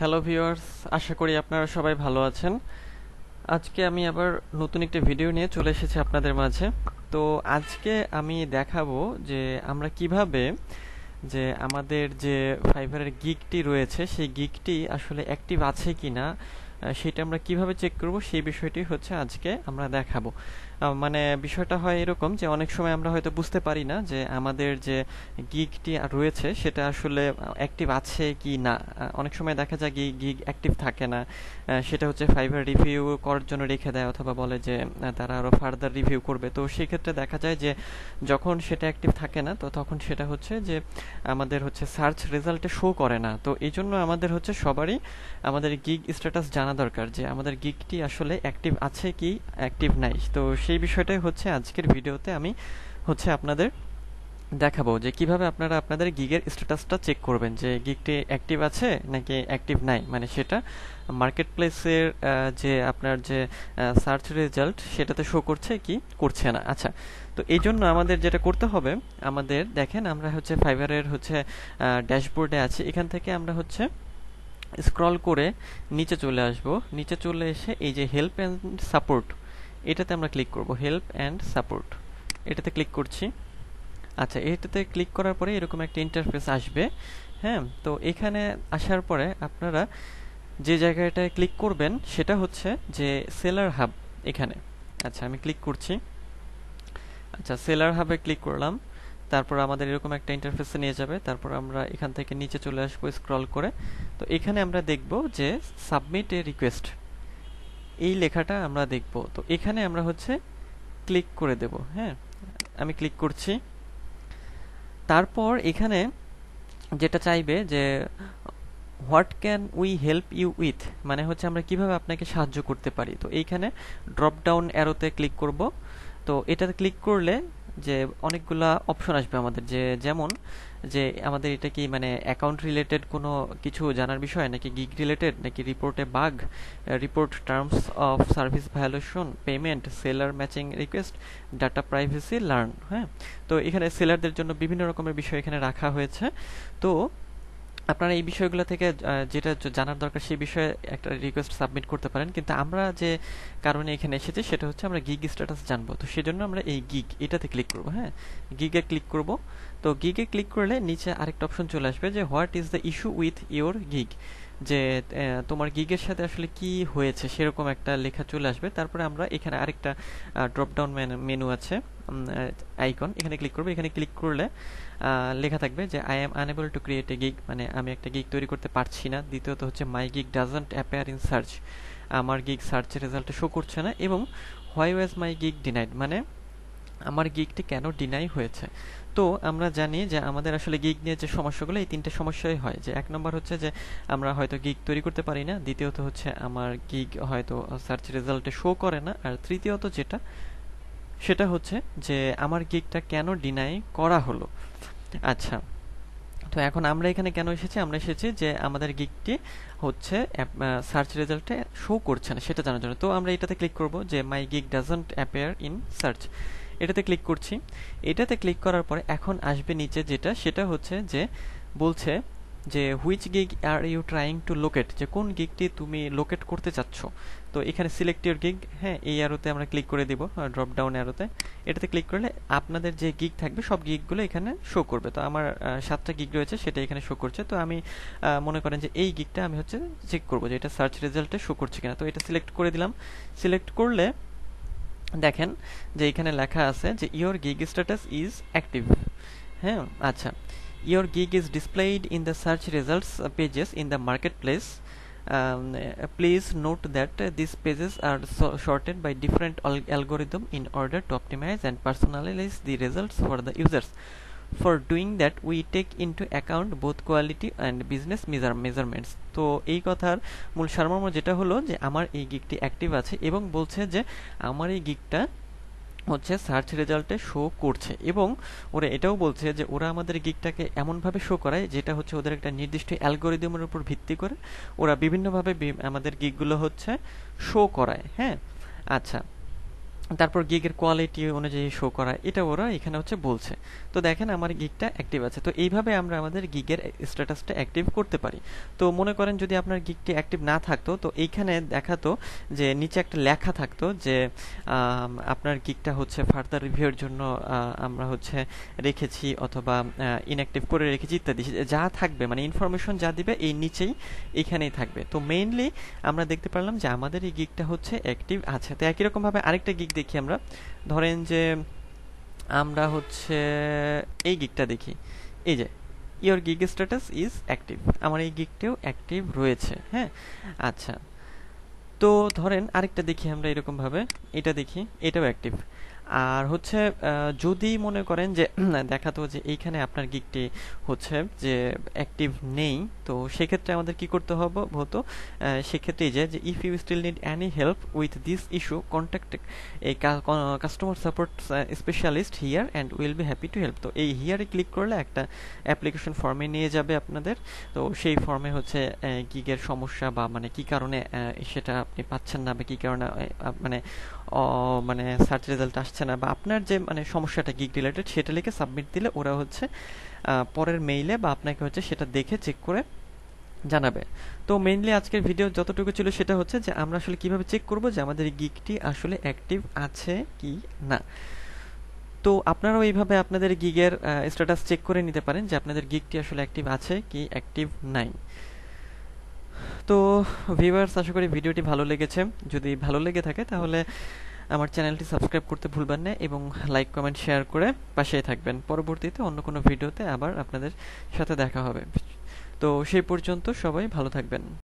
Hello viewers, আশা করি আপনারা সবাই ভালো আছেন। আজকে আমি আবার নতুন একটা ভিডিও নিয়ে চলে এসেছি আপনাদের মাঝে। তো আজকে আমি দেখাবো যে আমরা কিভাবে আমাদের যে ফাইবারের গিগটি রয়েছে সেই গিগটি আসলে অ্যাক্টিভ আছে কিনা সেটা আমরা কিভাবে চেক করব সেই বিষয়টি হচ্ছে আজকে আমরা দেখাবো। মানে বিষয়টা হয় এরকম যে অনেক সময় আমরা হয়তো বুঝতে পারি না যে আমাদের যে গিগটি রয়েছে সেটা আসলে অ্যাক্টিভ আছে কি না। অনেক সময় দেখা যায় গিগ অ্যাক্টিভ থাকে না, সেটা হচ্ছে ফাইবার রিভিউ করার জন্য রেখে দেয় অথবা বলে যে তারা আরও ফার্দার রিভিউ করবে। তো সেক্ষেত্রে দেখা যায় যে যখন সেটা অ্যাক্টিভ থাকে না তো তখন সেটা হচ্ছে যে আমাদের হচ্ছে সার্চ রেজাল্টে শো করে না। তো এই জন্য আমাদের হচ্ছে সবারই আমাদের গিগ স্ট্যাটাস জানা দরকার যে আমাদের গিগটি আসলে অ্যাক্টিভ আছে কি অ্যাক্টিভ নাই। তো সেই বিষয়টাই হচ্ছে আজকের ভিডিওতে আমি হচ্ছে আপনাদের দেখাবো যে কিভাবে আপনারা আপনাদের গিগের স্ট্যাটাসটা চেক করবেন যে গিগটি অ্যাক্টিভ আছে নাকি অ্যাক্টিভ নাই, মানে সেটা মার্কেট প্লেসের যে আপনার যে সার্চ রেজাল্ট সেটাতে শো করছে কি করছে না। আচ্ছা, তো এই জন্য আমাদের যেটা করতে হবে, আমাদের দেখেন আমরা হচ্ছে ফাইবারের হচ্ছে ড্যাশবোর্ডে আছি। এখান থেকে আমরা হচ্ছে স্ক্রল করে নিচে চলে আসব। নিচে চলে এসে এই যে হেল্প অ্যান্ড সাপোর্ট এটাতে আমরা ক্লিক করব। হেল্প অ্যান্ড সাপোর্ট এটাতে ক্লিক করছি। আচ্ছা, এটাতে ক্লিক করার পরে এরকম একটা ইন্টারফেস আসবে। হ্যাঁ, তো এখানে আসার পরে আপনারা যে জায়গাটায় ক্লিক করবেন সেটা হচ্ছে যে সেলার হাব এখানে। আচ্ছা, আমি ক্লিক করছি। আচ্ছা, সেলার হাবে ক্লিক করলাম। তারপর আমাদের এরকম একটা ইন্টারফেসে নিয়ে যাবে। তারপর আমরা এখান থেকে নিচে চলে আসবো স্ক্রল করে। তো এখানে আমরা দেখব যে সাবমিট এ রিকোয়েস্ট এই লেখাটা আমরা দেখব। তো এখানে আমরা হচ্ছে ক্লিক করে দেব। হ্যাঁ, আমি ক্লিক করছি। তারপর এখানে যেটা চাইবে যে what can we help you with, মানে হচ্ছে আমরা কিভাবে আপনাকে সাহায্য করতে পারি। তো এইখানে ড্রপ ডাউন অ্যারোতে ক্লিক করব। তো এটাতে ক্লিক করলে যে অনেকগুলা অপশন আসবে আমাদের, যে যেমন যে আমাদের এটা কি মানে অ্যাকাউন্ট রিলেটেড কোনো কিছু জানার বিষয়, নাকি গিগ রিলেটেড, নাকি রিপোর্টে bug, report terms of service violation, payment, seller matching request, data privacy, learn. হ্যাঁ, তো এখানে সেলারদের জন্য বিভিন্ন রকমের বিষয় এখানে রাখা হয়েছে। তো আপনারা এই বিষয়গুলো থেকে যেটা জানার দরকার সেই বিষয়ে একটা রিকোয়েস্ট সাবমিট করতে পারেন। কিন্তু আমরা যে কারণে এখানে এসেছি সেটা হচ্ছে আমরা গিগ স্ট্যাটাস জানবো। তো সেজন্য আমরা এই গিগ এটাতে ক্লিক করব। হ্যাঁ, গিগে ক্লিক করব। তো গিগে ক্লিক করলে নিচে আরেকটা অপশন চলে আসবে যে what is the issue with your gig, যে তোমার গিগের সাথে আসলে কি হয়েছে সেরকম একটা লেখা চলে আসবে। তারপরে আমরা এখানে আরেকটা ড্রপ ডাউন মেনু আছে, আইকন, এখানে ক্লিক করব। এখানে ক্লিক করলে লেখা থাকবে যে I am unable to create a gig, মানে আমি একটা গিগ তৈরি করতে পারছি না। দ্বিতীয়ত হচ্ছে my gig doesn't appear in search, আমার গিগ সার্চের রেজাল্টে শো করছে না। এবং why was my gig denied, মানে আমার গিগটি কেন ডিনাই হয়েছে। তো আমরা জানি যে আমাদের আসলে গিগ নিয়ে যে সমস্যাগুলো, এই তিনটে সমস্যাই হয়। যে এক নম্বর হচ্ছে যে আমরা হয়তো গিগ তৈরি করতে পারি না, দ্বিতীয়ত হচ্ছে আমার গিগ হয়তো সার্চ রেজাল্টে শো করে না, আর তৃতীয়ত যেটা সেটা হচ্ছে যে আমার গিগটা কেন ডিনাই করা হলো। আচ্ছা, তো এখন আমরা এখানে কেন এসেছি, আমরা এসেছি যে আমাদের গিগটি হচ্ছে সার্চ রেজাল্টে শো করছে না সেটা জানার জন্য। তো আমরা এটাতে ক্লিক করব যে my gig doesn't appear in search, এটাতে ক্লিক করছি। এটাতে ক্লিক করার পরে এখন আসবে নিচে যেটা, সেটা হচ্ছে যে বলছে যে which gig are you trying to locate, যে কোন গিগটি তুমি লোকেট করতে চাচ্ছ। তো এখানে সিলেক্ট ইউর গিগ, হ্যাঁ, এই অ্যারোতে আমরা ক্লিক করে দিব, ড্রপ ডাউন অ্যারোতে। এটাতে ক্লিক করলে আপনাদের যে গিগ থাকবে সব গিগগুলো এখানে শো করবে। তো আমার 7টা গিগ রয়েছে সেটা এখানে শো করছে। তো আমি মনে করেন যে এই গিগটা আমি হচ্ছে চেক করবো যে এটা সার্চ রেজাল্টে শো করছে কিনা। তো এটা সিলেক্ট করে দিলাম। সিলেক্ট করলে দেখেন যে এখানে লেখা আছে যে your gig status is active. হ্যাঁ, আচ্ছা, your gig is displayed in the search results pages in the marketplace. Please note that these pages are sorted by different algorithm in order to optimize and personalize the results for the users. For doing that we take into account both quality and business measurements. তো এই কথার মূল সারমর্ম যেটা হলো যে আমার এই গিগটি অ্যাক্টিভ আছে এবং বলছে যে আমার এই গিগটা হচ্ছে সার্চ রেজাল্টে শো করছে, এবং ওরা এটাও বলছে যে ওরা আমাদের গিগটাকে এমনভাবে শো করায় যেটা হচ্ছে ওদের একটা নির্দিষ্ট অ্যালগোরিদমের উপর ভিত্তি করে ওরা বিভিন্নভাবে আমাদের গিগগুলো হচ্ছে শো করায়। হ্যাঁ, আচ্ছা, তারপর গিগের কোয়ালিটি অনুযায়ী শো করা, এটা ওরা এখানে হচ্ছে বলছে। তো দেখেন আমার গিগটা অ্যাক্টিভ আছে। তো এইভাবে আমরা আমাদের গিগের স্ট্যাটাসটা অ্যাক্টিভ করতে পারি। তো মনে করেন যদি আপনার গিগটি অ্যাক্টিভ না থাকতো, তো এইখানে দেখাতো যে নিচে একটা লেখা থাকতো যে আপনার গিগটা হচ্ছে ফার্দার রিভিউর জন্য আমরা হচ্ছে রেখেছি অথবা ইনঅ্যাক্টিভ করে রেখেছি ইত্যাদি, যা থাকবে মানে ইনফরমেশন যা দিবে এই নিচেই এখানেই থাকবে। তো মেইনলি আমরা দেখতে পারলাম যে আমাদের এই গিগটা হচ্ছে অ্যাক্টিভ আছে। তো একই রকম ভাবে আরেকটা গিগ দেখি আমরা। ধরেন যে আমরা হচ্ছে এই গিগটা দেখি, এই যে your gig status is active, আমার এই গিগটাও অ্যাক্টিভ রয়েছে। হ্যাঁ, আচ্ছা। তো ধরেন আরেকটা দেখি আমরা এরকম ভাবে, এটা দেখি, এটাও অ্যাক্টিভ। আর হচ্ছে যদি মনে করেন যে দেখাতো যে এইখানে আপনার গিগটি হচ্ছে যে অ্যাক্টিভ নেই, তো সেক্ষেত্রে আমাদের কি করতে হতো, সেক্ষেত্রে এই যে if you still need any help with this issue contact এই customer support specialist here and will be happy to help. তো এই হিয়ারে ক্লিক করলে একটা অ্যাপ্লিকেশন ফর্মে নিয়ে যাবে আপনাদের। তো সেই ফর্মে হচ্ছে গিগের সমস্যা বা মানে কি কারণে সেটা আপনি পাচ্ছেন না, বা কি কারণে মানে মানে সার্চ রেজাল্ট আসছে না, বা আপনার যে মানে সমস্যাটা গিগ রিলেটেড সেটা লিখে সাবমিট দিলে ওরা হচ্ছে পরের মেইলে বা আপনাকে হচ্ছে সেটা দেখে চেক করে জানাবে। তো মেইনলি আজকের ভিডিও যতটুকু ছিল সেটা হচ্ছে যে আমরা আসলে কিভাবে চেক করব যে আমাদের গিগটি আসলে অ্যাক্টিভ আছে কি না। তো আপনারাও এইভাবে আপনাদের গিগের স্ট্যাটাস চেক করে নিতে পারেন যে আপনাদের গিগটি আসলে অ্যাক্টিভ আছে কি অ্যাক্টিভ নাই। তো ভিউয়ার্স, আশা করি ভিডিওটি ভালো লেগেছে। যদি ভালো লেগে থাকে তাহলে আমার চ্যানেলটি সাবস্ক্রাইব করতে ভুলবেন না এবং লাইক কমেন্ট শেয়ার করে পাশেই থাকবেন। পরবর্তীতে অন্য কোনো ভিডিওতে আবার আপনাদের সাথে দেখা হবে। তো সেই পর্যন্ত সবাই ভালো থাকবেন।